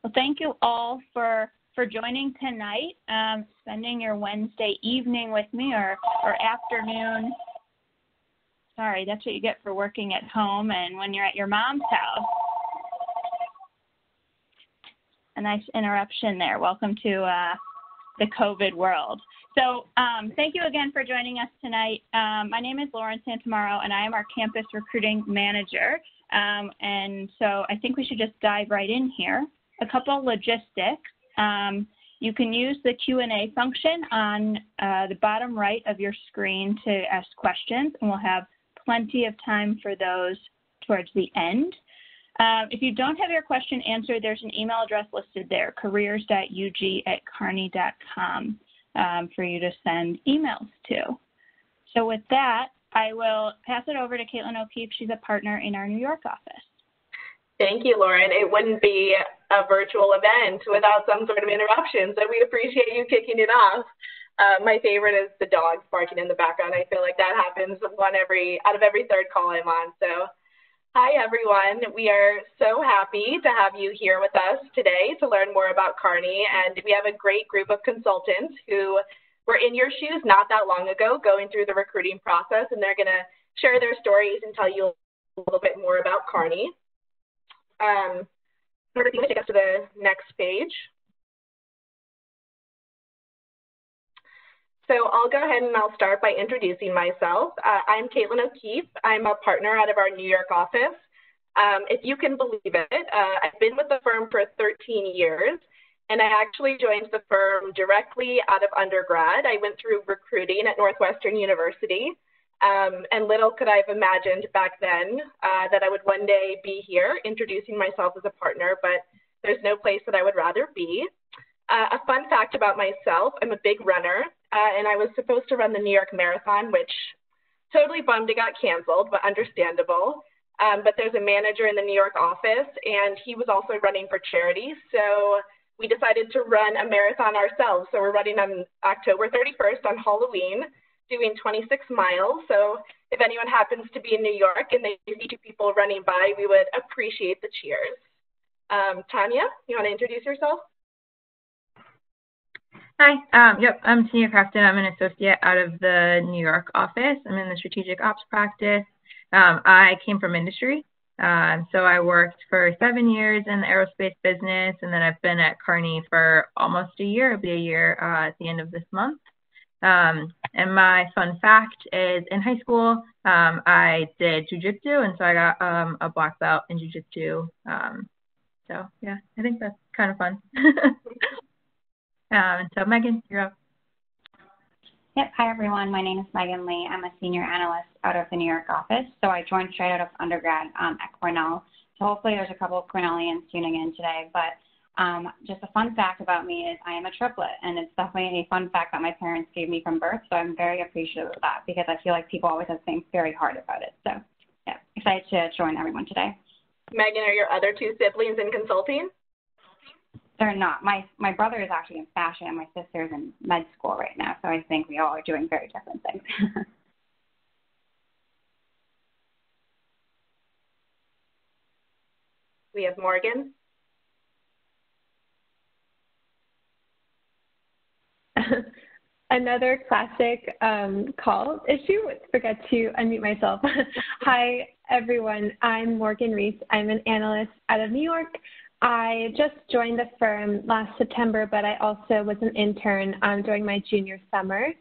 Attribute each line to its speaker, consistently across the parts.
Speaker 1: Well, thank you all for joining tonight, spending your Wednesday evening with me or afternoon. Sorry, that's what you get for working at home and when you're at your mom's house. A nice interruption there. Welcome to the COVID world. So thank you again for joining us tonight. My name is Lauren Santamaro, and I am our campus recruiting manager. And so I think we should just dive right in here. A couple logistics. You can use the Q&A function on the bottom right of your screen to ask questions, and we'll have plenty of time for those towards the end. If you don't have your question answered, there's an email address listed there, careers.ug@kearney.com, for you to send emails to. So with that, I will pass it over to Caitlin O'Keefe. She's a partner in our New York office.
Speaker 2: Thank you, Lauren. It wouldn't be a virtual event without some sort of interruption, so we appreciate you kicking it off. My favorite is the dogs barking in the background. I feel like that happens out of every third call I'm on. So, hi, everyone. We are so happy to have you here with us today to learn more about Kearney, and we have a great group of consultants who were in your shoes not that long ago going through the recruiting process, and they're going to share their stories and tell you a little bit more about Kearney. If you take us to the next page. So I'll go ahead and I'll start by introducing myself. I'm Caitlin O'Keefe. I'm a partner out of our New York office. If you can believe it, I've been with the firm for 13 years, and I actually joined the firm directly out of undergrad. I went through recruiting at Northwestern University. And little could I have imagined back then that I would one day be here introducing myself as a partner, but there's no place that I would rather be. A fun fact about myself, I'm a big runner, and I was supposed to run the New York Marathon, which totally bummed it got canceled, but understandable. But there's a manager in the New York office, and he was also running for charity, so we decided to run a marathon ourselves. So we're running on October 31st on Halloween, doing 26 miles. So if anyone happens to be in New York and they see two people running by, we would appreciate the cheers. Tanya, you want to introduce yourself?
Speaker 3: Hi, yep, I'm Tanya Crafton. I'm an associate out of the New York office. I'm in the strategic ops practice. I came from industry. So I worked for 7 years in the aerospace business, and then I've been at Kearney for almost a year. It'll be a year at the end of this month. And my fun fact is in high school, I did jujitsu, and so I got a black belt in jujitsu. So yeah, I think that's kind of fun. So Megan, you're up.
Speaker 4: Yep. Hi, everyone. My name is Megan Lee. I'm a senior analyst out of the New York office. So I joined straight out of undergrad at Cornell. So hopefully there's a couple of Cornellians tuning in today. But just a fun fact about me is I am a triplet, and it's definitely a fun fact that my parents gave me from birth. So I'm very appreciative of that because I feel like people always have to think very hard about it. So yeah, excited to join everyone today.
Speaker 2: Megan, are your other two siblings in consulting?
Speaker 4: They're not. My brother is actually in fashion, and my sister's in med school right now. So I think we all are doing very different things.
Speaker 2: We have Morgan.
Speaker 5: Another classic call issue. Forgot to unmute myself. Hi, everyone. I'm Morgan Reese. I'm an analyst out of New York. I just joined the firm last September, but I also was an intern during my junior summer.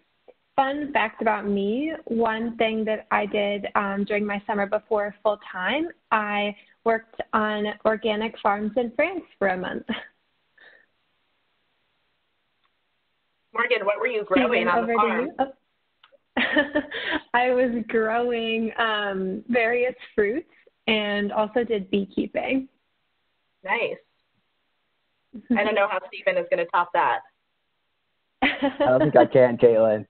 Speaker 5: Fun fact about me, one thing that I did during my summer before full-time, I worked on organic farms in France for a month.
Speaker 2: Morgan, what were you growing on the farm?
Speaker 5: I was growing various fruits and also did beekeeping.
Speaker 2: Nice. I don't know how Stephen is going to top that.
Speaker 6: I don't think I can, Caitlin.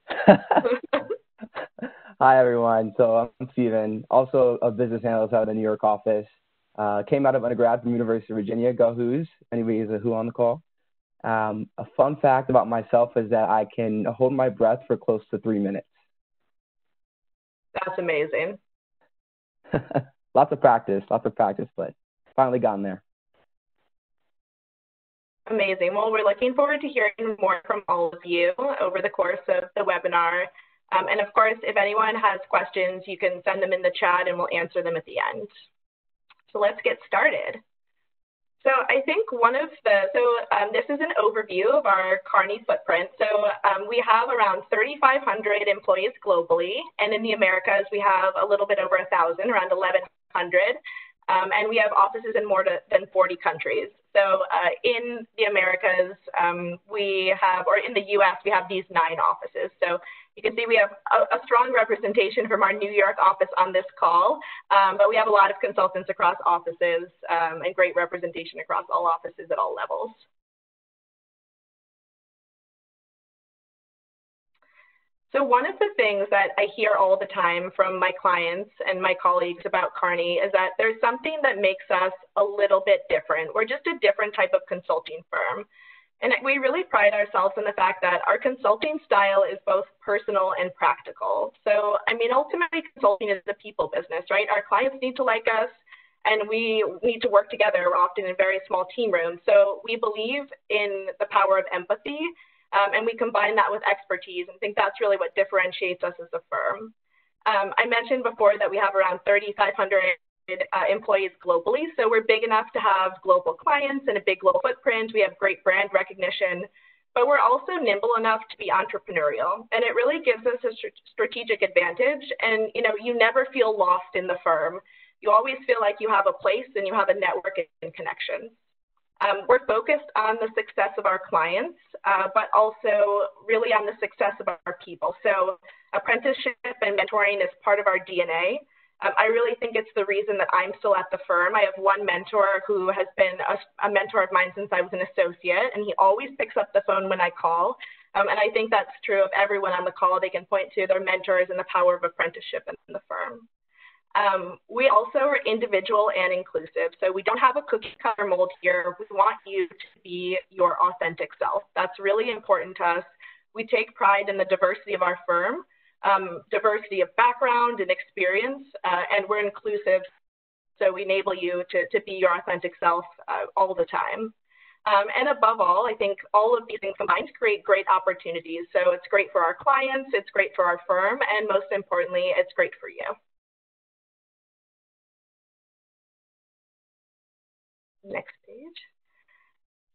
Speaker 6: Hi, everyone. So I'm Stephen, also a business analyst out of the New York office. Came out of undergrad from University of Virginia. Go Who's. Anybody is a Who on the call? A fun fact about myself is that I can hold my breath for close to 3 minutes.
Speaker 2: That's amazing.
Speaker 6: Lots of practice, but finally gotten there.
Speaker 2: Amazing. Well, we're looking forward to hearing more from all of you over the course of the webinar. And of course, if anyone has questions, you can send them in the chat and we'll answer them at the end. So let's get started. So I think this is an overview of our Kearney footprint. So we have around 3,500 employees globally, and in the Americas, we have a little bit over 1,000, around 1,100. And we have offices in more than 40 countries. So in the Americas, or in the US, we have these 9 offices. So you can see we have a strong representation from our New York office on this call, but we have a lot of consultants across offices and great representation across all offices at all levels. So one of the things that I hear all the time from my clients and my colleagues about Kearney is that there's something that makes us a little bit different. We're just a different type of consulting firm. And we really pride ourselves in the fact that our consulting style is both personal and practical. So, I mean, ultimately, consulting is a people business, right? Our clients need to like us, and we need to work together. We're often in very small team rooms. So we believe in the power of empathy, and we combine that with expertise, and think that's really what differentiates us as a firm. I mentioned before that we have around 3,500 employees globally, so we're big enough to have global clients and a big global footprint. We have great brand recognition, but we're also nimble enough to be entrepreneurial, and it really gives us a strategic advantage. And you never feel lost in the firm. You always feel like you have a place and you have a network and connections. We're focused on the success of our clients, but also really on the success of our people. So apprenticeship and mentoring is part of our DNA. I really think it's the reason that I'm still at the firm. I have one mentor who has been a mentor of mine since I was an associate, and he always picks up the phone when I call. And I think that's true of everyone on the call. They can point to their mentors and the power of apprenticeship in the firm. We also are individual and inclusive. So we don't have a cookie cutter mold here. We want you to be your authentic self. That's really important to us. We take pride in the diversity of our firm. Diversity of background and experience, and we're inclusive, so we enable you to be your authentic self all the time. And above all, I think all of these things combined create great opportunities. So it's great for our clients, it's great for our firm, and most importantly, it's great for you. Next page.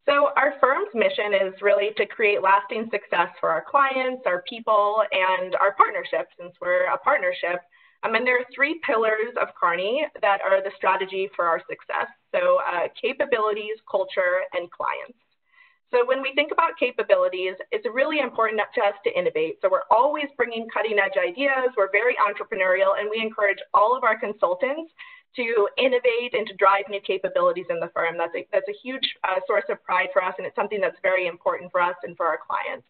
Speaker 2: So our firm's mission is really to create lasting success for our clients, our people, and our partnerships, since we're a partnership. And there are 3 pillars of Kearney that are the strategy for our success. So capabilities, culture, and clients. So when we think about capabilities, it's really important to us to innovate. So we're always bringing cutting edge ideas. We're very entrepreneurial, and we encourage all of our consultants to innovate and to drive new capabilities in the firm. That's a huge source of pride for us, and it's something that's very important for us and for our clients.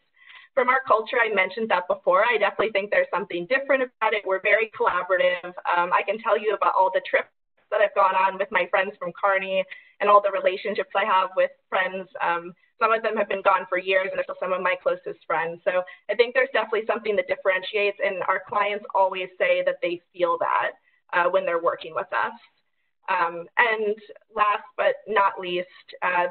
Speaker 2: From our culture, I mentioned that before. I definitely think there's something different about it. We're very collaborative. I can tell you about all the trips that I've gone on with my friends from Kearney and all the relationships I have with friends. Some of them have been gone for years, and they're still some of my closest friends. So I think there's definitely something that differentiates, and our clients always say that they feel that when they're working with us. And last but not least,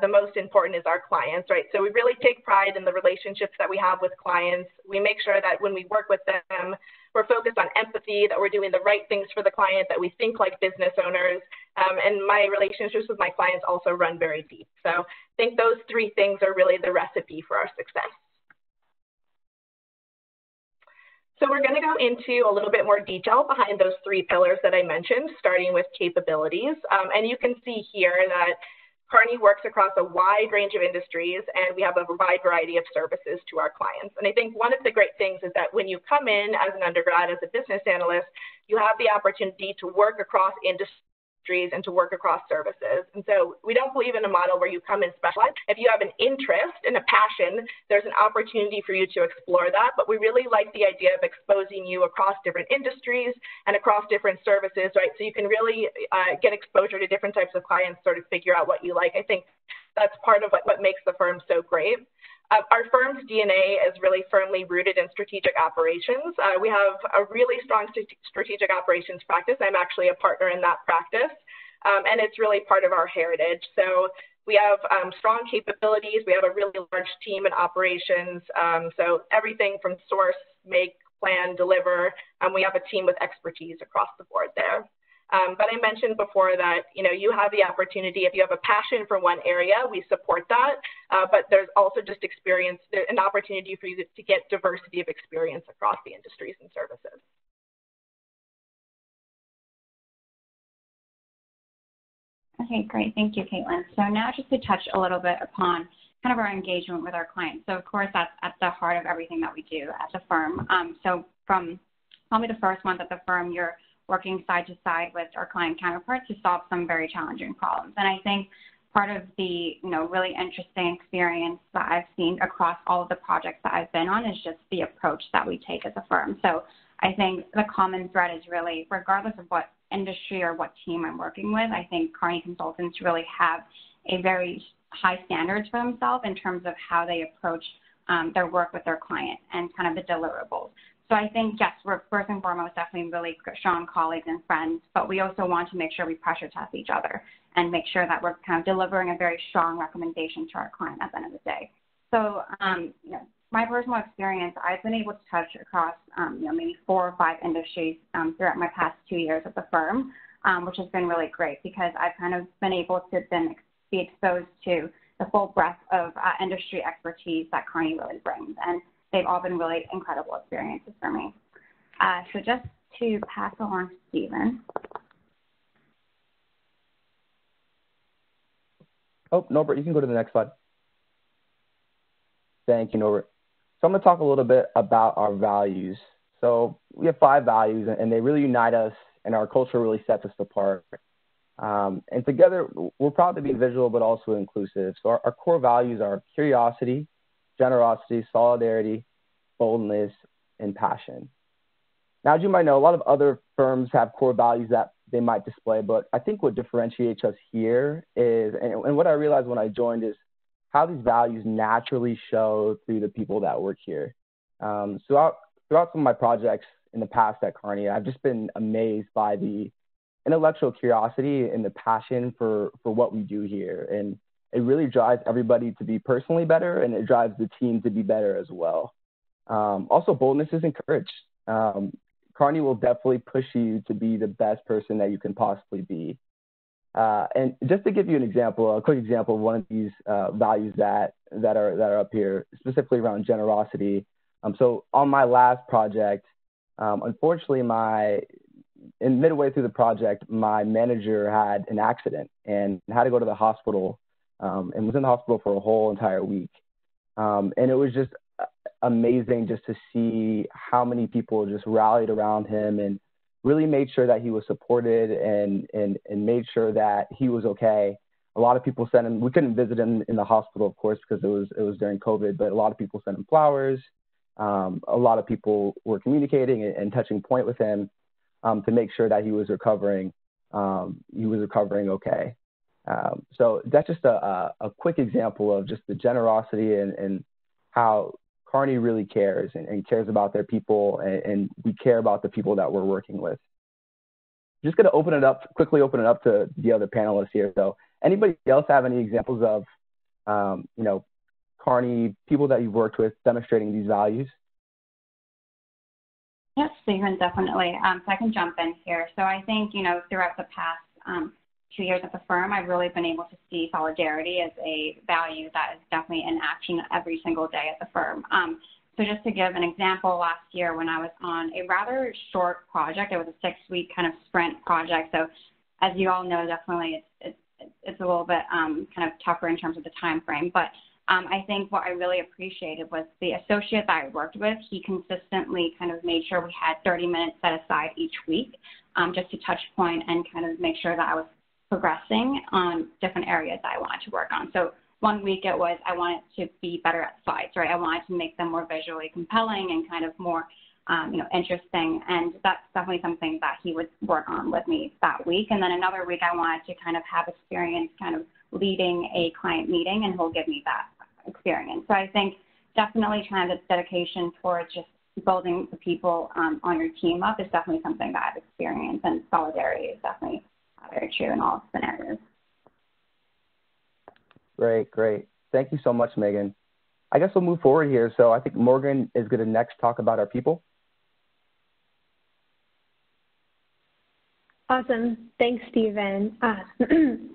Speaker 2: the most important is our clients, right? So we really take pride in the relationships that we have with clients. We make sure that when we work with them, we're focused on empathy, that we're doing the right things for the client, that we think like business owners. And my relationships with my clients also run very deep. So I think those 3 things are really the recipe for our success. So we're going to go into a little bit more detail behind those 3 pillars that I mentioned, starting with capabilities. And you can see here that Kearney works across a wide range of industries, and we have a wide variety of services to our clients. And I think one of the great things is that when you come in as an undergrad, as a business analyst, you have the opportunity to work across industries and to work across services. And so we don't believe in a model where you come in specialized. If you have an interest and a passion, there's an opportunity for you to explore that. But we really like the idea of exposing you across different industries and across different services, right? So you can really get exposure to different types of clients, sort of figure out what you like. I think that's part of what makes the firm so great. Our firm's DNA is really firmly rooted in strategic operations. We have a really strong strategic operations practice. I'm actually a partner in that practice, and it's really part of our heritage. So We have strong capabilities. We have a really large team in operations. So everything from source, make, plan, deliver. We have a team with expertise across the board there. But I mentioned before that, you have the opportunity, if you have a passion for one area, we support that. But there's also just an opportunity for you to get diversity of experience across the industries and services.
Speaker 4: Okay, great. Thank you, Caitlin. So now just to touch a little bit upon kind of our engagement with our clients. So of course, that's at the heart of everything that we do at the firm. So from probably the first month at the firm, you're working side to side with our client counterparts to solve some very challenging problems. And I think part of the really interesting experience that I've seen across all of the projects that I've been on is just the approach that we take as a firm. So I think the common thread is really, regardless of what industry or what team I'm working with, I think Kearney consultants really have a very high standards for themselves in terms of how they approach their work with their client and kind of the deliverables. So I think, yes, we're first and foremost definitely really strong colleagues and friends, but we also want to make sure we pressure test each other and make sure that we're kind of delivering a very strong recommendation to our client at the end of the day. So, my personal experience, I've been able to touch across, maybe 4 or 5 industries throughout my past 2 years at the firm, which has been really great because I've kind of been able to then be exposed to the full breadth of industry expertise that Kearney really brings. And they've all been really incredible experiences for me. So just to pass along to Stephen.
Speaker 6: Oh, Norbert, you can go to the next slide. Thank you, Norbert. So I'm going to talk a little bit about our values. So we have 5 values, and they really unite us, and our culture really sets us apart. And together, we're proud to be visual, but also inclusive. So our core values are curiosity, generosity, solidarity, boldness, and passion. Now, as you might know, a lot of other firms have core values that they might display, but I think what differentiates us here is, and what I realized when I joined is how these values naturally show through the people that work here. Throughout some of my projects in the past at Kearney, I've just been amazed by the intellectual curiosity and the passion for what we do here. And it really drives everybody to be personally better, and it drives the team to be better as well. Also, boldness is encouraged. Kearney will definitely push you to be the best person that you can possibly be. And just to give you an example, a quick example of one of these values that are up here, specifically around generosity. So on my last project, unfortunately, midway through the project, my manager had an accident and had to go to the hospital, and was in the hospital for a whole entire week. And it was just amazing just to see how many people just rallied around him and really made sure that he was supported and made sure that he was okay. A lot of people sent him, we couldn't visit him in the hospital, of course, because it was during COVID, but a lot of people sent him flowers. A lot of people were communicating and touching point with him to make sure that he was recovering okay. So that's just a quick example of just the generosity and how Kearney really cares and cares about their people, and we care about the people that we're working with. Just going to quickly open it up to the other panelists here. So anybody else have any examples of, Kearney people that you've worked with demonstrating these values?
Speaker 4: Yes, Stephen, definitely. So I can jump in here. So I think, throughout the past 2 years at the firm, I've really been able to see solidarity as a value that is definitely in action every single day at the firm. So just to give an example, last year when I was on a rather short project, it was a 6-week kind of sprint project. So as you all know, definitely it's a little bit kind of tougher in terms of the time frame. But I think what I really appreciated was the associate that I worked with. He consistently kind of made sure we had 30 minutes set aside each week just to touch point and kind of make sure that I was progressing on different areas that I wanted to work on. So one week it was I wanted to be better at slides, right? I wanted to make them more visually compelling and kind of more, interesting. And that's definitely something that he would work on with me that week. And then another week I wanted to kind of have experience kind of leading a client meeting, and he'll give me that experience. So I think definitely kind of the dedication towards just building the people on your team up is definitely something that I've experienced, and solidarity is definitely very true in all scenarios.
Speaker 6: Great. Thank you so much, Megan. I guess we'll move forward here. So I think Morgan is going to next talk about our people.
Speaker 5: Awesome. Thanks, Stephen.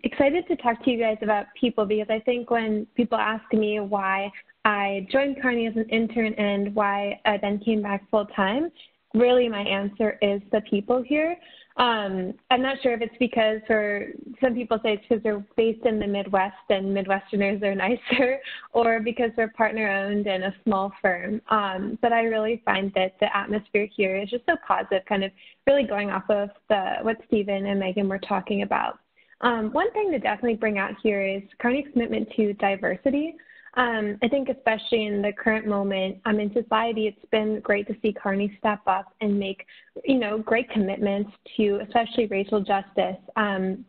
Speaker 5: Excited to talk to you guys about people because I think when people ask me why I joined Kearney as an intern and why I then came back full time, really my answer is the people here. I'm not sure if it's because, or some people say it's because they're based in the Midwest and Midwesterners are nicer, or because we're partner owned and a small firm. But I really find that the atmosphere here is just so positive, kind of really going off of what Stephen and Megan were talking about. One thing to definitely bring out here is Kearney's commitment to diversity. I think especially in the current moment in society, it's been great to see Kearney step up and make, great commitments to especially racial justice.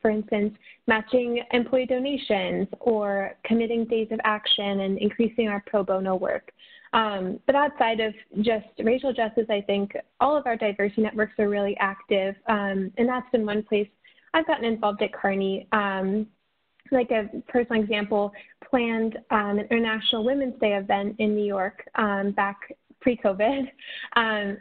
Speaker 5: For instance, matching employee donations or committing days of action and increasing our pro bono work. But outside of just racial justice, I think all of our diversity networks are really active. And that's been one place I've gotten involved at Kearney. Like a personal example, planned an International Women's Day event in New York back pre-COVID.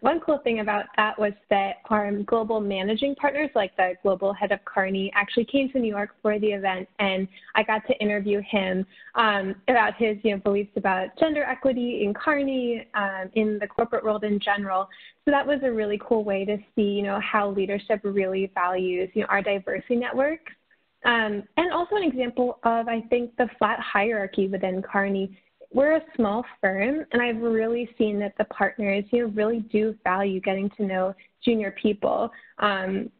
Speaker 5: One cool thing about that was that our global managing partners, like the global head of Kearney, actually came to New York for the event, and I got to interview him about his beliefs about gender equity in Kearney, in the corporate world in general. So that was a really cool way to see, how leadership really values, our diversity networks. And also an example of, I think, the flat hierarchy within Kearney. We're a small firm, and I've really seen that the partners, really do value getting to know junior people.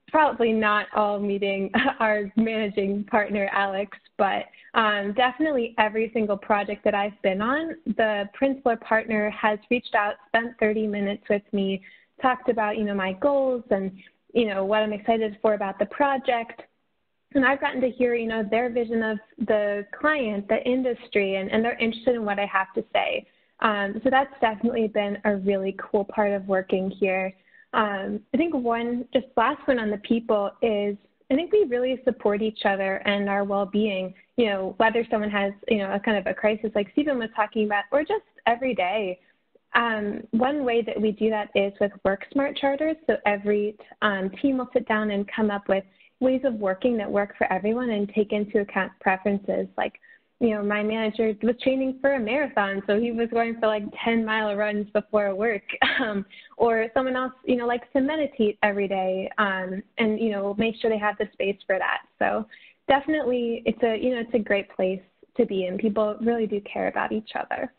Speaker 5: Probably not all meeting our managing partner, Alex, but definitely every single project that I've been on, the principal or partner has reached out, spent 30 minutes with me, talked about, my goals and, what I'm excited for about the project. And I've gotten to hear, their vision of the client, the industry, and they're interested in what I have to say. So that's definitely been a really cool part of working here. I think just last one on the people is, I think we really support each other and our well-being, whether someone has, a kind of a crisis like Stephen was talking about, or just every day. One way that we do that is with work smart charters. So every team will sit down and come up with ways of working that work for everyone and take into account preferences. Like, my manager was training for a marathon, so he was going for like 10-mile runs before work. Or someone else, likes to meditate every day and, make sure they have the space for that. So definitely it's a great place to be in. People really do care about each other.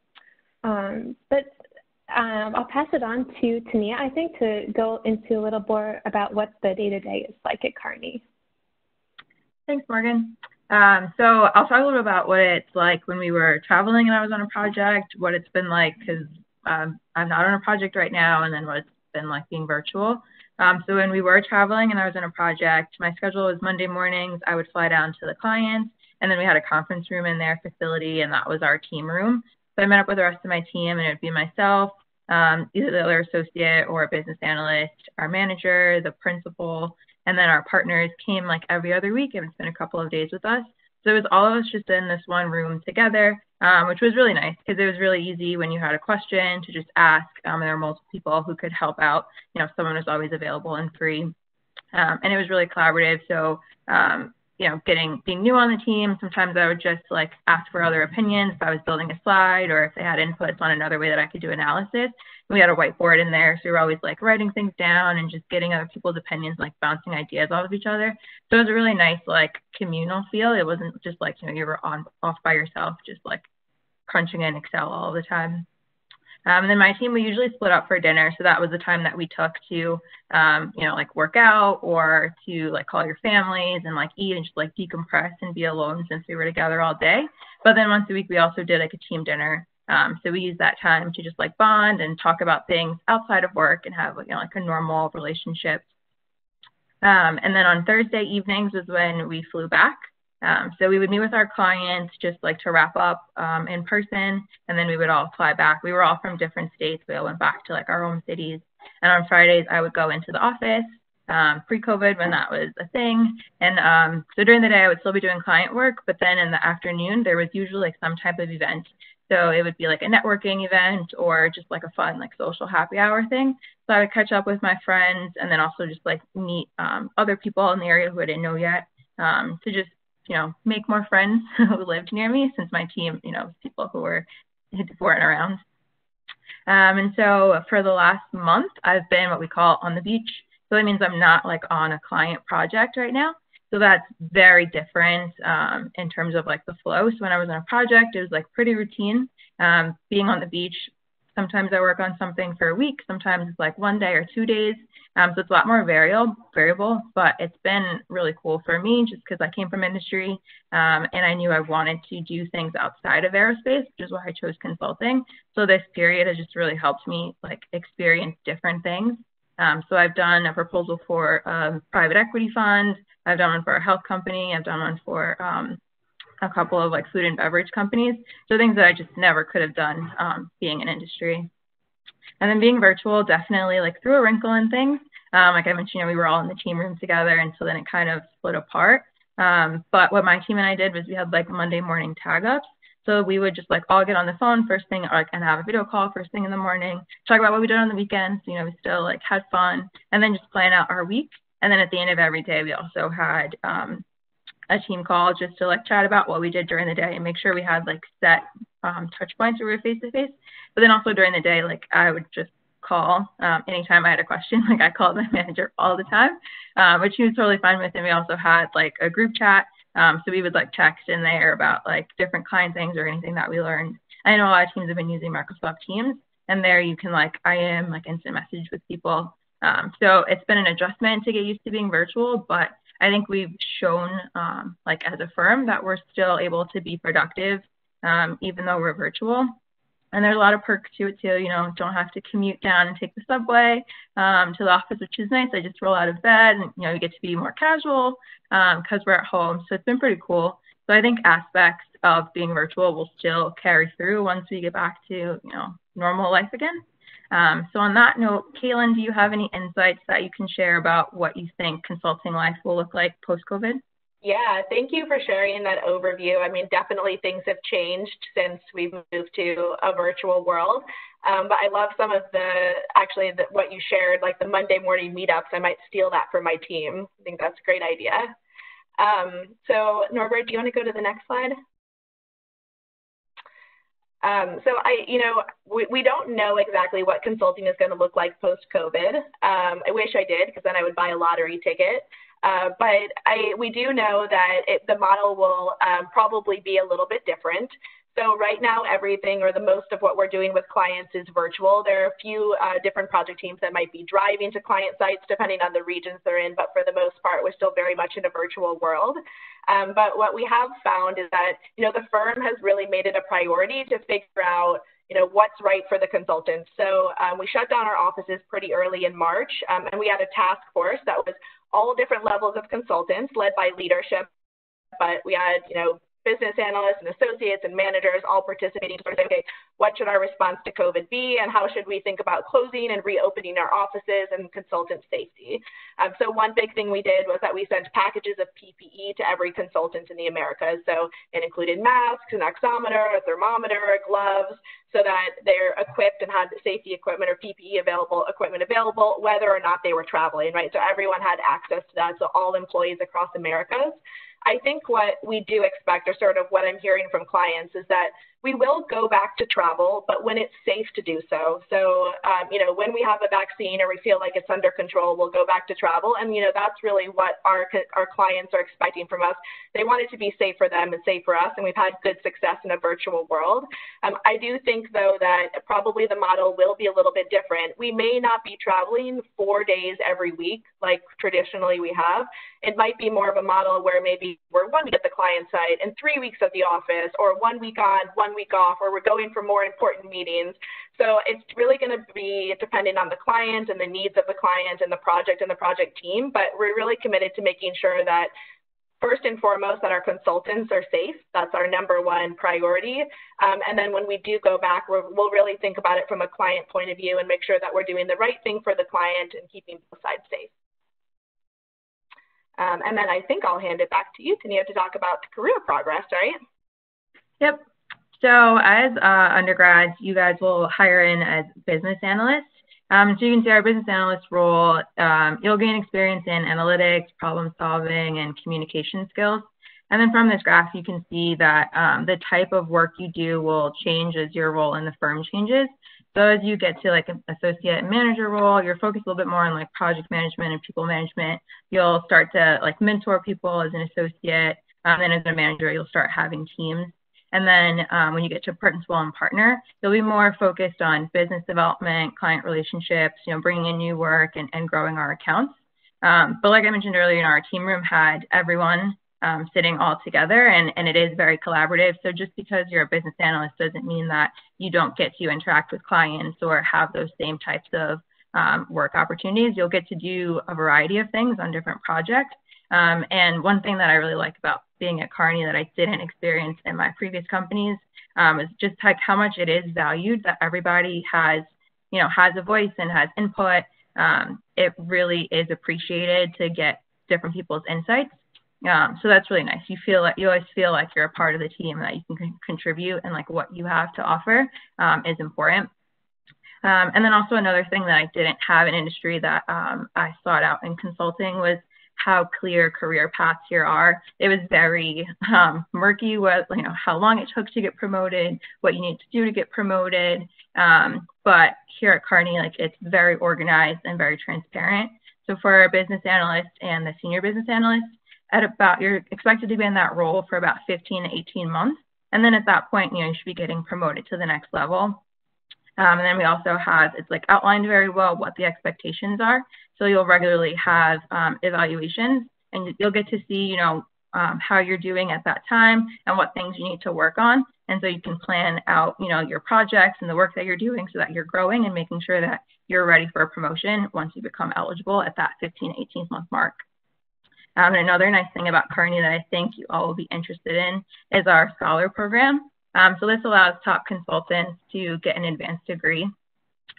Speaker 5: I'll pass it on to Tania, I think, to go into a little more about what the day-to-day is like at Kearney.
Speaker 3: Thanks, Morgan. So I'll talk a little bit about what it's like when we were traveling and I was on a project, what it's been like because I'm not on a project right now, and then what it's been like being virtual. So when we were traveling and I was on a project, my schedule was Monday mornings. I would fly down to the clients, and then we had a conference room in their facility, and that was our team room. So I met up with the rest of my team, and it would be myself, either the other associate or a business analyst, our manager, the principal, and then our partners came like every other week and spent a couple of days with us. So it was all of us just in this one room together, which was really nice because it was really easy when you had a question to just ask. And there were multiple people who could help out. Someone was always available and free. And it was really collaborative. So, being new on the team, sometimes I would just like ask for other opinions if I was building a slide or if they had inputs on another way that I could do analysis. We had a whiteboard in there, so we were always like writing things down and just getting other people's opinions, like bouncing ideas off of each other. So it was a really nice like communal feel. It wasn't just like, you were off by yourself, just like crunching in Excel all the time. And then my team, we usually split up for dinner. So that was the time that we took to, like work out or to like call your families and like eat and just like decompress and be alone since we were together all day. But then once a week, we also did like a team dinner. So we used that time to just like bond and talk about things outside of work and have, like a normal relationship. And then on Thursday evenings was when we flew back. So we would meet with our clients just like to wrap up in person, and then we would all fly back. We were all from different states. We all went back to like our home cities. And on Fridays, I would go into the office pre-COVID when that was a thing. And so during the day, I would still be doing client work, but then in the afternoon, there was usually like some type of event. So it would be like a networking event or just like a fun like social happy hour thing. So I would catch up with my friends and then also just like meet other people in the area who I didn't know yet to just, make more friends who lived near me, since my team, people who weren't around. And so for the last month, I've been what we call on the beach. So that means I'm not like on a client project right now. So that's very different in terms of like the flow. So when I was on a project, it was like pretty routine. Being on the beach, sometimes I work on something for a week, sometimes it's like 1 day or 2 days. So it's a lot more variable, but it's been really cool for me just because I came from industry and I knew I wanted to do things outside of aerospace, which is why I chose consulting. So this period has just really helped me like experience different things. So I've done a proposal for a private equity fund. I've done one for a health company. I've done one for a couple of like food and beverage companies. So things that I just never could have done being in industry. And then being virtual definitely like threw a wrinkle in things. Like I mentioned, we were all in the team room together, and so then it kind of split apart. But what my team and I did was we had like Monday morning tag ups. So we would just like all get on the phone first thing, and have a video call first thing in the morning, talk about what we did on the weekends. We still like had fun, and then just plan out our week. And then at the end of every day, we also had a team call just to like chat about what we did during the day and make sure we had like set touch points where we were face to face. But then also during the day, like I would just call anytime I had a question. Like I called my manager all the time, which he was totally fine with. And we also had like a group chat. So we would like text in there about like different client things or anything that we learned. I know a lot of teams have been using Microsoft Teams, and there you can like IM, like instant message with people. So it's been an adjustment to get used to being virtual, but I think we've shown like as a firm that we're still able to be productive even though we're virtual. And there's a lot of perks to it too. Don't have to commute down and take the subway to the office, which is nice. I just roll out of bed and, you get to be more casual because we're at home. So it's been pretty cool. So I think aspects of being virtual will still carry through once we get back to, normal life again. So on that note, Caitlin, do you have any insights that you can share about what you think consulting life will look like post-COVID?
Speaker 2: Yeah, thank you for sharing that overview. I mean, definitely things have changed since we've moved to a virtual world. But I love some of what you shared, like the Monday morning meetups. I might steal that for my team. I think that's a great idea. So Norbert, do you want to go to the next slide? We don't know exactly what consulting is going to look like post-COVID. I wish I did, because then I would buy a lottery ticket. But we do know that the model will probably be a little bit different. So right now, everything or the most of what we're doing with clients is virtual. There are a few different project teams that might be driving to client sites depending on the regions they're in, but for the most part, we're still very much in a virtual world. But what we have found is that, the firm has really made it a priority to figure out what's right for the consultants. So we shut down our offices pretty early in March, and we had a task force that was all different levels of consultants led by leadership, but we had, business analysts and associates and managers all participating to sort of say, okay, what should our response to COVID be, and how should we think about closing and reopening our offices and consultant safety? So one big thing we did was that we sent packages of PPE to every consultant in the Americas. So it included masks, an oximeter, a thermometer, gloves, so that they're equipped and had safety equipment or PPE equipment available, whether or not they were traveling, right? So everyone had access to that, so all employees across Americas. I think what we do expect, or sort of what I'm hearing from clients, is that we will go back to travel, but when it's safe to do so. So, when we have a vaccine or we feel like it's under control, we'll go back to travel. And, that's really what our clients are expecting from us. They want it to be safe for them and safe for us, and we've had good success in a virtual world. I do think, though, that probably the model will be a little bit different. We may not be traveling 4 days every week like traditionally we have. It might be more of a model where maybe we're 1 week at the client site and 3 weeks at the office, or 1 week on, 1 week off, or we're going for more important meetings. So it's really going to be dependent on the client and the needs of the client and the project team, but we're really committed to making sure that first and foremost that our consultants are safe. That's our number one priority. And then when we do go back, we'll really think about it from a client point of view and make sure that we're doing the right thing for the client and keeping both sides safe. And then I think I'll hand it back to you, Tania, to talk about career progress, right?
Speaker 3: Yep. So as undergrads, you guys will hire in as business analysts. So you can see our business analyst role, you'll gain experience in analytics, problem solving, and communication skills. And then from this graph, you can see that the type of work you do will change as your role in the firm changes. So as you get to like an associate manager role, you're focused a little bit more on like project management and people management. You'll start to like mentor people as an associate. And as a manager, you'll start having teams. And then when you get to principal and partner, you'll be more focused on business development, client relationships, bringing in new work and growing our accounts. But like I mentioned earlier, our team room had everyone sitting all together, and it is very collaborative. So just because you're a business analyst doesn't mean that you don't get to interact with clients or have those same types of work opportunities. You'll get to do a variety of things on different projects. And one thing that I really like about being at Kearney that I didn't experience in my previous companies is just like how much it is valued that everybody has a voice and has input. It really is appreciated to get different people's insights. So that's really nice. You always feel like you're a part of the team, that you can contribute, and like what you have to offer is important. And then also another thing that I didn't have in industry that I sought out in consulting was how clear career paths here are. It was very murky with how long it took to get promoted, what you need to do to get promoted. But here at Kearney, it's very organized and very transparent. So for a business analyst and the senior business analyst, you're expected to be in that role for about 15 to 18 months. And then at that point, you should be getting promoted to the next level. And then we also have, it's outlined very well what the expectations are. So you'll regularly have evaluations, and you'll get to see, how you're doing at that time and what things you need to work on. And so you can plan out, your projects and the work that you're doing so that you're growing and making sure that you're ready for a promotion once you become eligible at that 15 to 18 month mark. And another nice thing about Kearney that I think you all will be interested in is our scholar program. So this allows top consultants to get an advanced degree.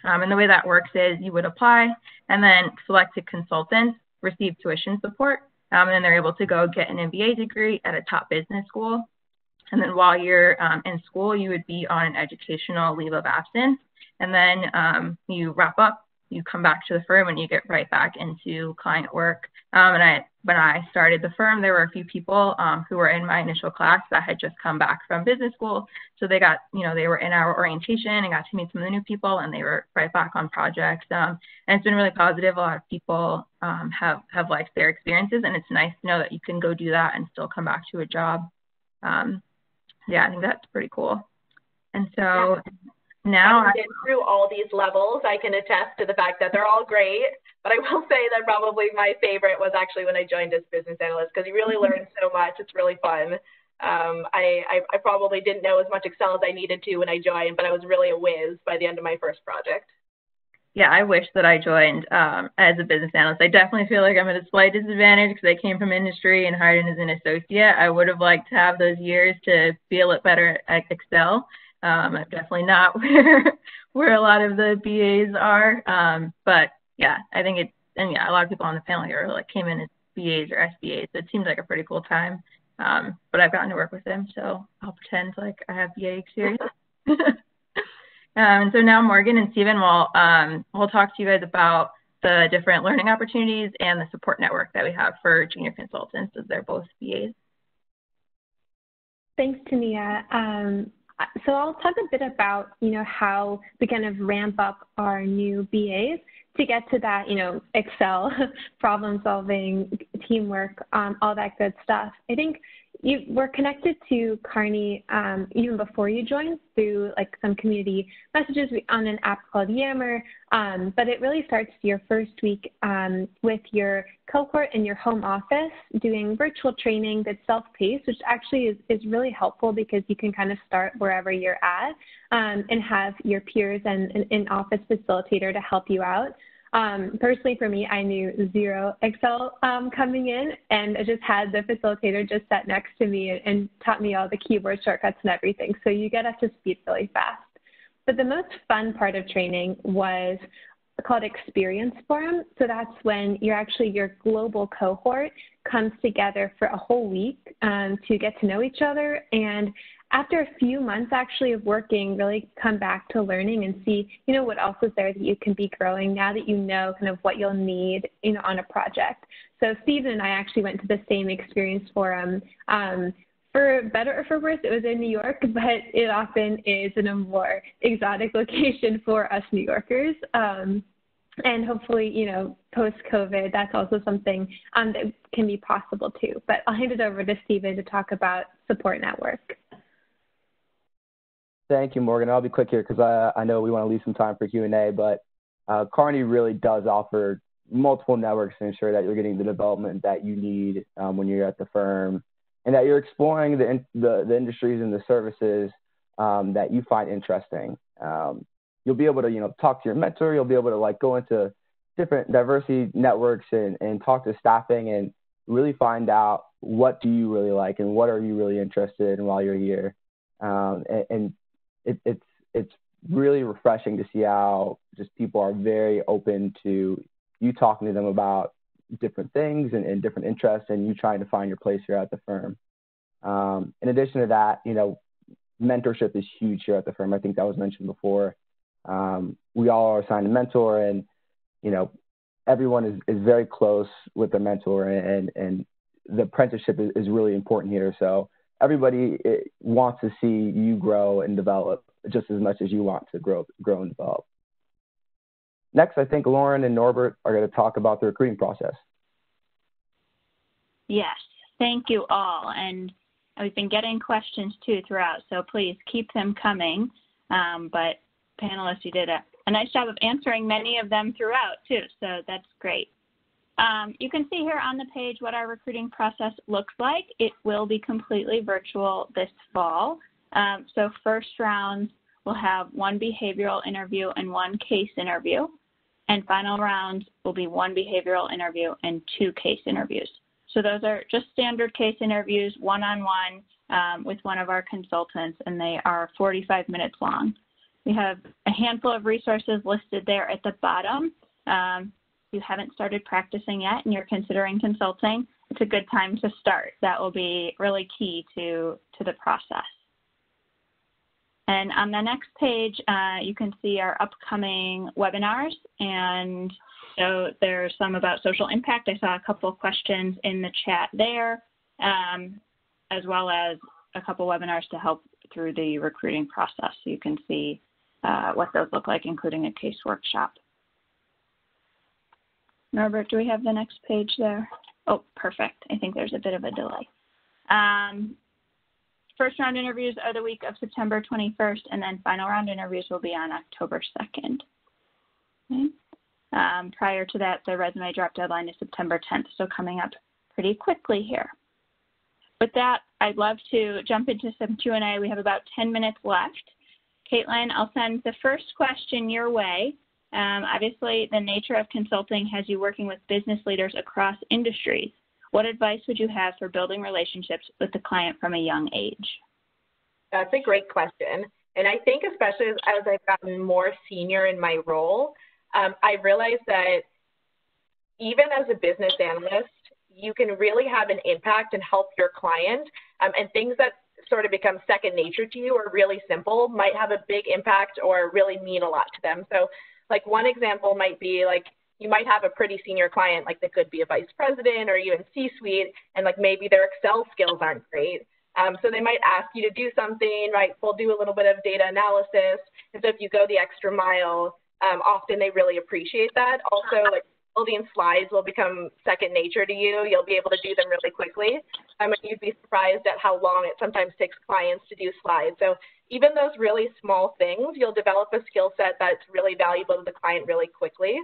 Speaker 3: And the way that works is you would apply, and then selected consultants receive tuition support, and then they're able to go get an MBA degree at a top business school. And then while you're in school, you would be on an educational leave of absence. And then you wrap up, you come back to the firm, and you get right back into client work. When I started the firm, there were a few people who were in my initial class that had just come back from business school. So they got, they were in our orientation and got to meet some of the new people, and they were right back on projects. And it's been really positive. A lot of people have liked their experiences, and it's nice to know that you can go do that and still come back to a job. Yeah, I think that's pretty cool. And so now
Speaker 2: I've been through all these levels. I can attest to the fact that they're all great, but I will say that probably my favorite was actually when I joined as business analyst, because you really learn so much. It's really fun. I probably didn't know as much Excel as I needed to when I joined, but I was really a whiz by the end of my first project.
Speaker 3: Yeah, I wish that I joined as a business analyst. I definitely feel like I'm at a slight disadvantage because I came from industry and hired in as an associate. I would have liked to have those years to be a little better at Excel. I'm definitely not where a lot of the BAs are. But yeah, I think a lot of people on the panel here came in as BAs or SBAs. So it seems like a pretty cool time. But I've gotten to work with them, so I'll pretend like I have BA experience. And so now Morgan and Stephen will talk to you guys about the different learning opportunities and the support network that we have for junior consultants, as they're both BAs.
Speaker 5: Thanks, Tania. So I'll talk a bit about, how we kind of ramp up our new BAs to get to that, Excel, problem solving, teamwork, all that good stuff. I think we're connected to Kearney even before you joined through some community messages on an app called Yammer, but it really starts your first week with your cohort in your home office doing virtual training that's self-paced, which actually is really helpful because you can kind of start wherever you're at and have your peers and an office facilitator to help you out. Personally, for me, I knew zero Excel coming in, and I just had the facilitator just sat next to me and taught me all the keyboard shortcuts and everything. So you get up to speed really fast. But the most fun part of training was called Experience Forum. So that's when your global cohort comes together for a whole week to get to know each other, and after a few months actually of working, really come back to learning and see, what else is there that you can be growing now that you know kind of what you'll need, on a project. So Stephen and I actually went to the same Experience Forum. For better or for worse, it was in New York, but it often is in a more exotic location for us New Yorkers. And hopefully, post-COVID, that's also something that can be possible too. But I'll hand it over to Stephen to talk about Support Network.
Speaker 6: Thank you, Morgan. I'll be quick here because I know we want to leave some time for Q&A, but Kearney really does offer multiple networks to ensure that you're getting the development that you need when you're at the firm, and that you're exploring the industries and the services that you find interesting. You'll be able to, talk to your mentor. You'll be able to go into different diversity networks and talk to staffing and really find out what do you really like and what are you really interested in while you're here. And it's really refreshing to see how just people are very open to you talking to them about different things and different interests, and you trying to find your place here at the firm. In addition to that, mentorship is huge here at the firm. I think that was mentioned before. We all are assigned a mentor, and everyone is very close with the mentor, and the apprenticeship is really important here. So everybody wants to see you grow and develop just as much as you want to grow and develop. Next, I think Lauren and Norbert are going to talk about the recruiting process.
Speaker 1: Yes, thank you all. And we've been getting questions too throughout, so please keep them coming. But panelists, you did a nice job of answering many of them throughout too, so that's great. You can see here on the page what our recruiting process looks like. It will be completely virtual this fall. So first rounds will have one behavioral interview and one case interview. And final rounds will be one behavioral interview and 2 case interviews. So those are just standard case interviews, one-on-one with one of our consultants, and they are 45 minutes long. We have a handful of resources listed there at the bottom. If you haven't started practicing yet and you're considering consulting, it's a good time to start. That will be really key to the process. And on the next page, you can see our upcoming webinars. And so there's some about social impact. I saw a couple of questions in the chat there, as well as a couple webinars to help through the recruiting process. So you can see what those look like, including a case workshop. Norbert, do we have the next page there? Oh, perfect. I think there's a bit of a delay. First round interviews are the week of September 21st, and then final round interviews will be on October 2nd. Okay. Prior to that, the resume drop deadline is September 10th, so coming up pretty quickly here. With that, I'd love to jump into some Q&A. We have about 10 minutes left. Caitlin, I'll send the first question your way. Obviously, the nature of consulting has you working with business leaders across industries. What advice would you have for building relationships with the client from a young age?
Speaker 2: That's a great question. And I think especially as I've gotten more senior in my role, I realized that even as a business analyst, you can really have an impact and help your client. And things that sort of become second nature to you or really simple might have a big impact or really mean a lot to them. So like one example might be like, you might have a pretty senior client, like that could be a vice president or even C-suite, and like maybe their Excel skills aren't great. So they might ask you to do something, right? We'll do a little bit of data analysis. And so if you go the extra mile, often they really appreciate that. Also, like building slides will become second nature to you. You'll be able to do them really quickly. And you'd be surprised at how long it sometimes takes clients to do slides. So even those really small things, you'll develop a skill set that's really valuable to the client really quickly.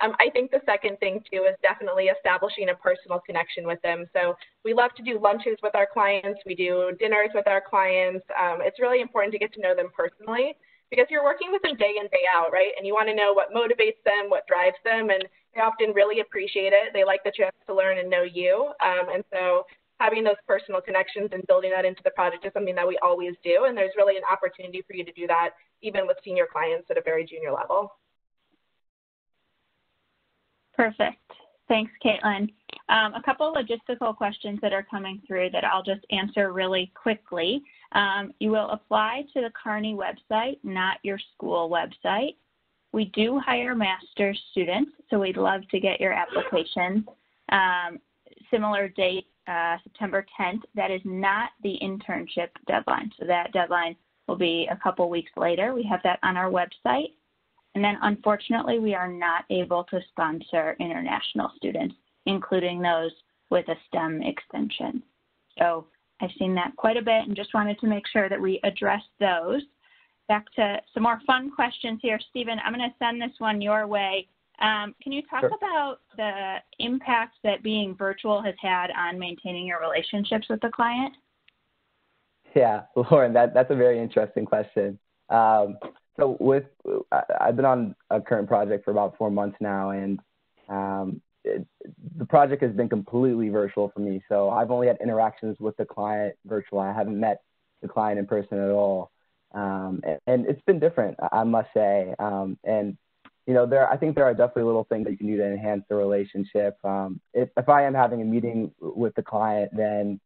Speaker 2: I think the second thing, too, is definitely establishing a personal connection with them. So we love to do lunches with our clients. We do dinners with our clients. It's really important to get to know them personally because you're working with them day in, day out, right? And you want to know what motivates them, what drives them, and they often really appreciate it. They like the chance to learn and know you. And so having those personal connections and building that into the project is something that we always do. And there's really an opportunity for you to do that even with senior clients at a very junior level.
Speaker 1: Perfect. Thanks, Caitlin. A couple logistical questions that are coming through that I'll just answer really quickly. You will apply to the Kearney website, not your school website. We do hire master's students, so we'd love to get your application. Similar date, September 10th. That is not the internship deadline, so that deadline will be a couple weeks later. We have that on our website. And then unfortunately, we are not able to sponsor international students, including those with a STEM extension. So I've seen that quite a bit and just wanted to make sure that we address those. Back to some more fun questions here. Stephen, I'm going to send this one your way. Can you talk about the impact that being virtual has had on maintaining your relationships with the client?
Speaker 6: Yeah, Lauren, that's a very interesting question. So I've been on a current project for about 4 months now, and the project has been completely virtual for me. So I've only had interactions with the client virtual. I haven't met the client in person at all. And it's been different, I must say. And, you know, I think there are definitely little things that you can do to enhance the relationship. If I am having a meeting with the client, then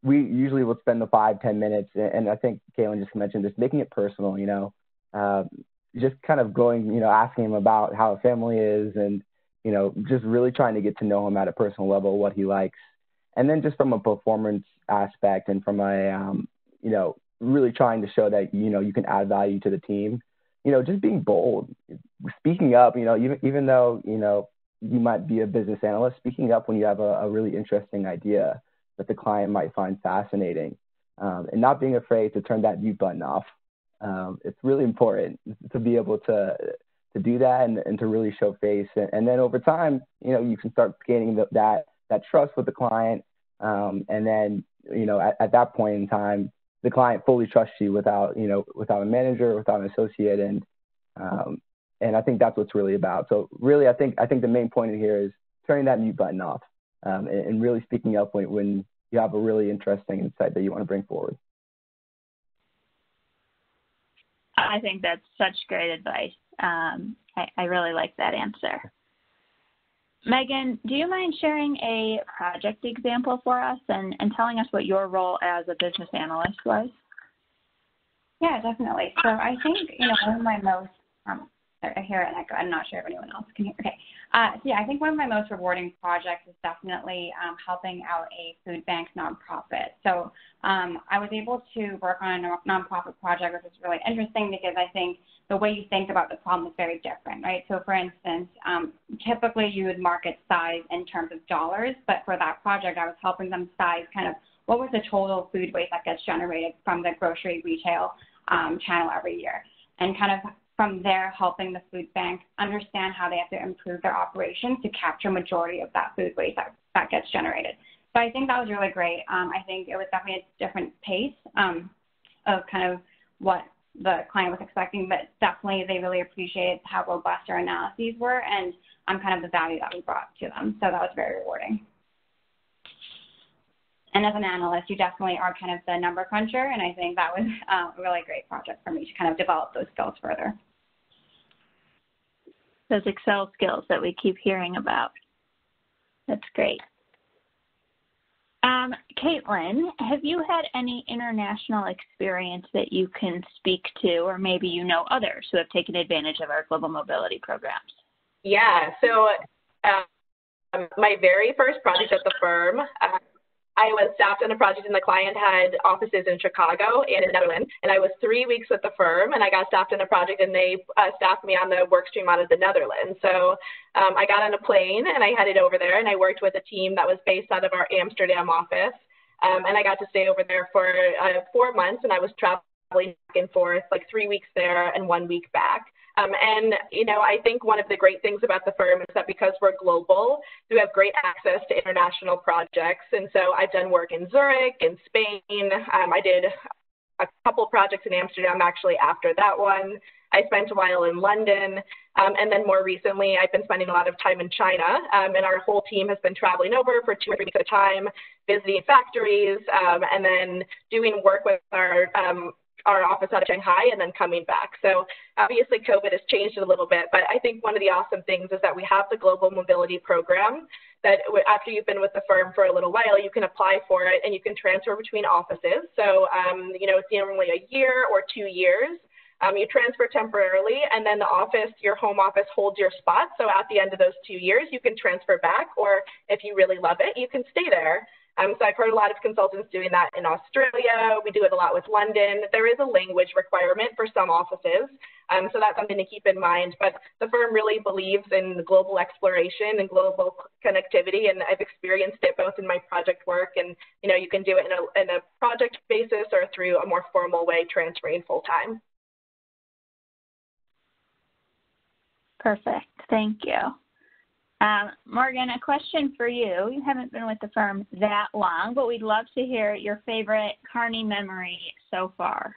Speaker 6: we usually will spend the 5-10 minutes. And I think Caitlin just mentioned this, making it personal, you know. Just kind of going, you know, asking him about how his family is and, you know, just really trying to get to know him at a personal level, what he likes. And then just from a performance aspect and from a, you know, really trying to show that, you know, you can add value to the team, you know, just being bold, speaking up, you know, even though, you know, you might be a business analyst, speaking up when you have a really interesting idea that the client might find fascinating, and not being afraid to turn that mute button off. It's really important to be able to do that and to really show face. And then over time, you know, you can start gaining that trust with the client. And then, you know, at that point in time, the client fully trusts you without a manager, without an associate. And I think that's what's really about. So really, I think the main point in here is turning that mute button off, and really speaking up when you have a really interesting insight that you want to bring forward.
Speaker 1: I think that's such great advice. I really like that answer. Megan, do you mind sharing a project example for us and telling us what your role as a business analyst was?
Speaker 4: Yeah, definitely. So I think, you know, one of my most, I hear an echo. I'm not sure if anyone else can hear. Okay. So yeah, I think one of my most rewarding projects is definitely helping out a food bank nonprofit. So I was able to work on a nonprofit project, which was really interesting because I think the way you think about the problem is very different, right? So for instance, typically you would market size in terms of dollars, but for that project, I was helping them size kind of what was the total food waste that gets generated from the grocery retail channel every year, and kind of from there helping the food bank understand how they have to improve their operations to capture majority of that food waste that gets generated. So I think that was really great. I think it was definitely a different pace of kind of what the client was expecting, but definitely they really appreciated how robust our analyses were and kind of the value that we brought to them. So that was very rewarding. And as an analyst, you definitely are kind of the number cruncher, and I think that was a really great project for me to kind of develop those skills further.
Speaker 1: Those Excel skills that we keep hearing about. That's great. Caitlin, have you had any international experience that you can speak to, or maybe you know others who have taken advantage of our global mobility programs?
Speaker 2: Yeah, so my very first project at the firm, I was staffed on a project and the client had offices in Chicago and in the Netherlands. And I was 3 weeks with the firm and I got staffed on a project and they staffed me on the work stream out of the Netherlands. So I got on a plane and I headed over there and I worked with a team that was based out of our Amsterdam office. And I got to stay over there for 4 months and I was traveling back and forth, like 3 weeks there and 1 week back. And, you know, I think one of the great things about the firm is that because we're global, we have great access to international projects. And so I've done work in Zurich, in Spain. I did a couple projects in Amsterdam actually after that one. I spent a while in London. And then more recently, I've been spending a lot of time in China. And our whole team has been traveling over for 2 or 3 weeks at a time, visiting factories, and then doing work with our our office out of Shanghai and then coming back. So obviously COVID has changed it a little bit, but I think one of the awesome things is that we have the Global Mobility Program that after you've been with the firm for a little while, you can apply for it and you can transfer between offices. So, it's normally a year or 2 years. You transfer temporarily, and then the office, your home office, holds your spot. So at the end of those 2 years, you can transfer back, or if you really love it, you can stay there. So I've heard a lot of consultants doing that in Australia. We do it a lot with London. There is a language requirement for some offices, so that's something to keep in mind. But the firm really believes in global exploration and global connectivity, and I've experienced it both in my project work, and you can do it in a project basis or through a more formal way, transferring full time.
Speaker 1: Perfect. Thank you. Morgan, a question for you. You haven't been with the firm that long, but we'd love to hear your favorite Kearney memory so far.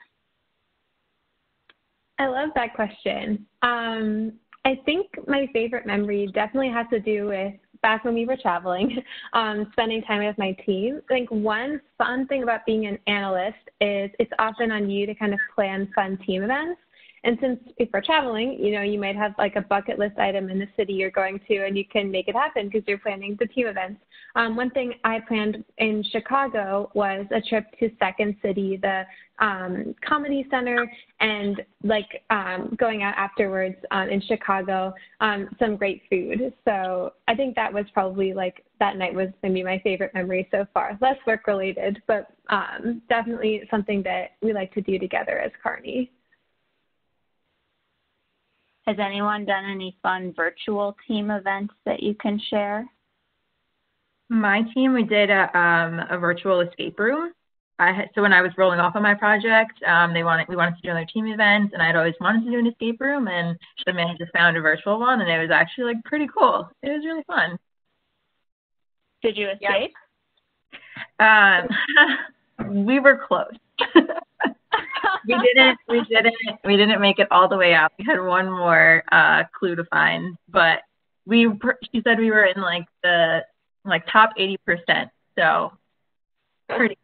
Speaker 5: I love that question. I think my favorite memory definitely has to do with back when we were traveling, spending time with my team. I think one fun thing about being an analyst is it's often on you to kind of plan fun team events. And since if we're traveling, you might have like a bucket list item in the city you're going to, and you can make it happen because you're planning the team events. One thing I planned in Chicago was a trip to Second City, the Comedy Center, and going out afterwards in Chicago, some great food. So I think that was probably that night was maybe my favorite memory so far. Less work related, but definitely something that we like to do together as Kearney.
Speaker 1: Has anyone done any fun virtual team events that you can share?
Speaker 3: My team, we did a virtual escape room. So when I was rolling off on my project, we wanted to do another team event, and I'd always wanted to do an escape room, and the manager found a virtual one, and it was actually pretty cool. It was really fun.
Speaker 1: Did you escape?
Speaker 3: Yeah. We were close. We didn't make it all the way out. We had one more clue to find, but she said we were in the top 80%. So pretty.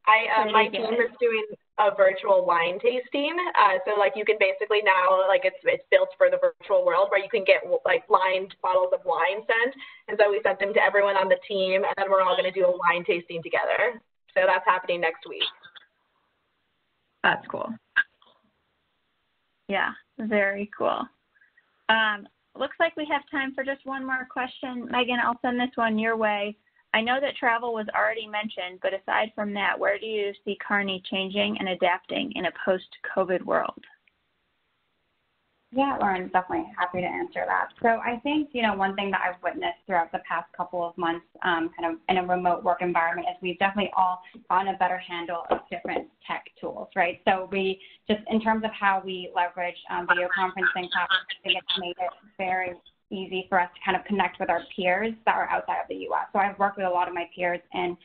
Speaker 2: My team is doing a virtual wine tasting. So you can basically now it's built for the virtual world where you can get blind bottles of wine sent. And so we sent them to everyone on the team, and then we're all going to do a wine tasting together. So that's happening next week.
Speaker 3: That's cool.
Speaker 1: Yeah, very cool. Looks like we have time for just one more question. Megan, I'll send this one your way. I know that travel was already mentioned, but aside from that, where do you see Kearney changing and adapting in a post-COVID world?
Speaker 4: Yeah, Lauren, definitely happy to answer that. So I think, one thing that I've witnessed throughout the past couple of months, kind of in a remote work environment, is we've definitely all gotten a better handle of different tech tools, right? So we just, in terms of how we leverage video conferencing platforms, I think it's made it very easy for us to kind of connect with our peers that are outside of the U.S. So I've worked with a lot of my peers in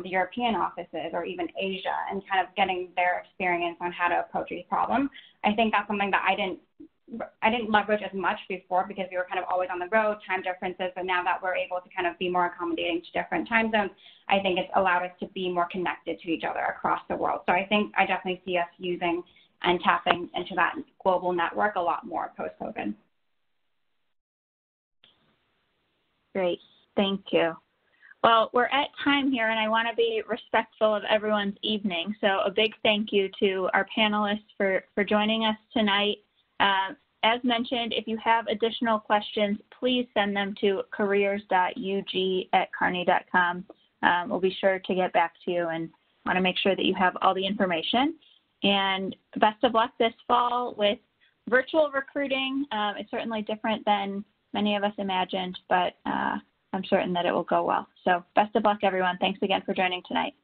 Speaker 4: the European offices or even Asia, and kind of getting their experience on how to approach these problems. I think that's something that I didn't leverage as much before because we were kind of always on the road, time differences, but now that we're able to kind of be more accommodating to different time zones, I think it's allowed us to be more connected to each other across the world. So I think I definitely see us using and tapping into that global network a lot more post-COVID.
Speaker 1: Great, thank you. Well, we're at time here, and I want to be respectful of everyone's evening. So a big thank you to our panelists for joining us tonight. As mentioned, if you have additional questions, please send them to careers.ug@kearney.com. We'll be sure to get back to you and want to make sure that you have all the information. And best of luck this fall with virtual recruiting. It's certainly different than many of us imagined, but I'm certain that it will go well. So best of luck, everyone. Thanks again for joining tonight.